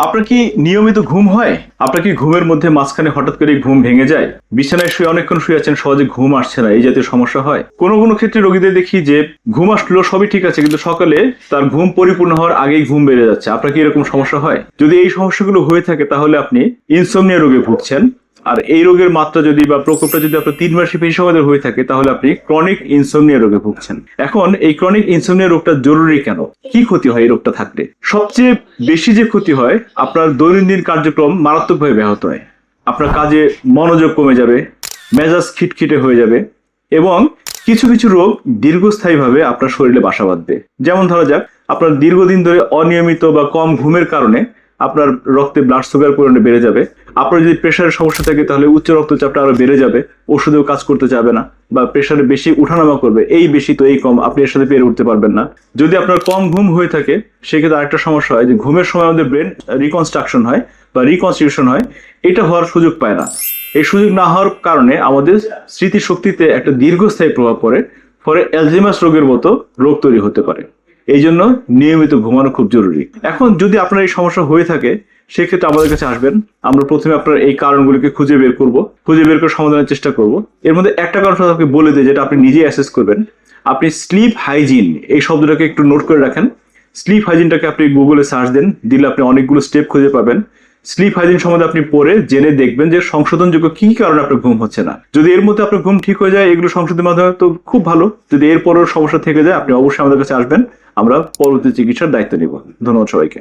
আপনার কি নিয়মিত ঘুম হয়? আপনার কি ঘুমের মধ্যে মাঝখানে হঠাৎ করে ঘুম ভেঙে যায়? বিছানায় শুয়ে অনেকক্ষণ শুয়ে আছেন, সহজে ঘুম আসছে না, এই জাতীয় সমস্যা হয়? কোনো কোনো ক্ষেত্রে রোগীদের দেখি যে ঘুম আসলো সবই ঠিক আছে, কিন্তু সকালে তার ঘুম পরিপূর্ণ হওয়ার আগেই ঘুম বেড়ে যাচ্ছে। আপনার কি এরকম সমস্যা হয়? যদি এই সমস্যাগুলো হয়ে থাকে তাহলে আপনি ইনসোমনিয়া রোগে ভুগছেন। আর এই রোগের মাত্রা যদি বা প্রকোপটা যদি আপনার 3 মাসের বেশি সময় ধরে হয়ে থাকে তাহলে আপনি ক্রনিক ইনসোমনিয়া রোগে ভুগছেন। এখন এই ক্রনিক ইনসোমনিয়া রোগটা জরুরি কেন? কি ক্ষতি হয় এই রোগটা থাকলে? সবচেয়ে বেশি যে ক্ষতি হয়, আপনার দৈনন্দিন কার্যক্রম মারাত্মকভাবে ব্যাহত হয়। আপনার কাজে মনোযোগ কমে যাবে, মেজাজ খিটখিটে হয়ে যাবে, এবং কিছু কিছু রোগ দীর্ঘস্থায়ীভাবে আপনার শরীরে বাসা বাঁধবে। যেমন ধরা যাক, আপনার দীর্ঘদিন ধরে অনিয়মিত বা কম ঘুমের কারণে আপনার রক্তে ব্লাড সুগার পরিমাণ বেড়ে যাবে। আপনার যদি প্রেশারের সমস্যা থাকে তাহলে উচ্চ রক্তচাপটা আরো বেড়ে যাবে, ওষুধেও কাজ করতে যাবে না, বা প্রেশারে বেশি উঠানামা করবে, এই বেশি তো এই কম, আপনি এর সাথে পেরে উঠতে পারবেন না। যদি আপনার কম ঘুম হয়ে থাকে সেক্ষেত্রে আরেকটা সমস্যা হয় যে ঘুমের সময় আমাদের ব্রেন রিকনস্ট্রাকশন হয় বা রিকনস্টিটিউশন হয়, এটা হওয়ার সুযোগ পায় না। এই সুযোগ না হওয়ার কারণে আমাদের স্মৃতিশক্তিতে একটা দীর্ঘস্থায়ী প্রভাব পড়ে, ফলে অ্যালঝেইমার্স রোগের মতো রোগ তৈরি হতে পারে। এই জন্য নিয়মিত ঘুমানো খুব জরুরি। এখন যদি আপনার এই সমস্যা হয়ে থাকে সেক্ষেত্রে আমাদের কাছে আসবেন। আমরা প্রথমে আপনার এই কারণগুলিকে খুঁজে বের করব, খুঁজে বের করে সমাধানের চেষ্টা করব। এর মধ্যে একটা কারণ আপনাকে বলে দিই, যেটা আপনি নিজে অ্যাসেস করবেন। আপনি স্লিপ হাইজিন এই শব্দটাকে একটু নোট করে রাখেন। স্লিপ হাইজিনটাকে আপনি গুগলে সার্চ দেন, দিলে আপনি অনেকগুলো স্টেপ খুঁজে পাবেন। স্লিপ হাইজিন সম্বন্ধে আপনি পড়ে জেনে দেখবেন যে সংশোধনযোগ্য কি কি কারণে আপনার ঘুম হচ্ছে না। যদি এর মধ্যে আপনার ঘুম ঠিক হয়ে যায় এগুলো সংশোধনের মাধ্যমে, তো খুব ভালো। যদি এরপরেও সমস্যা থেকে যায় আপনি অবশ্যই আমাদের কাছে আসবেন, আমরা পরবর্তী চিকিৎসার দায়িত্ব নিব। ধন্যবাদ সবাইকে।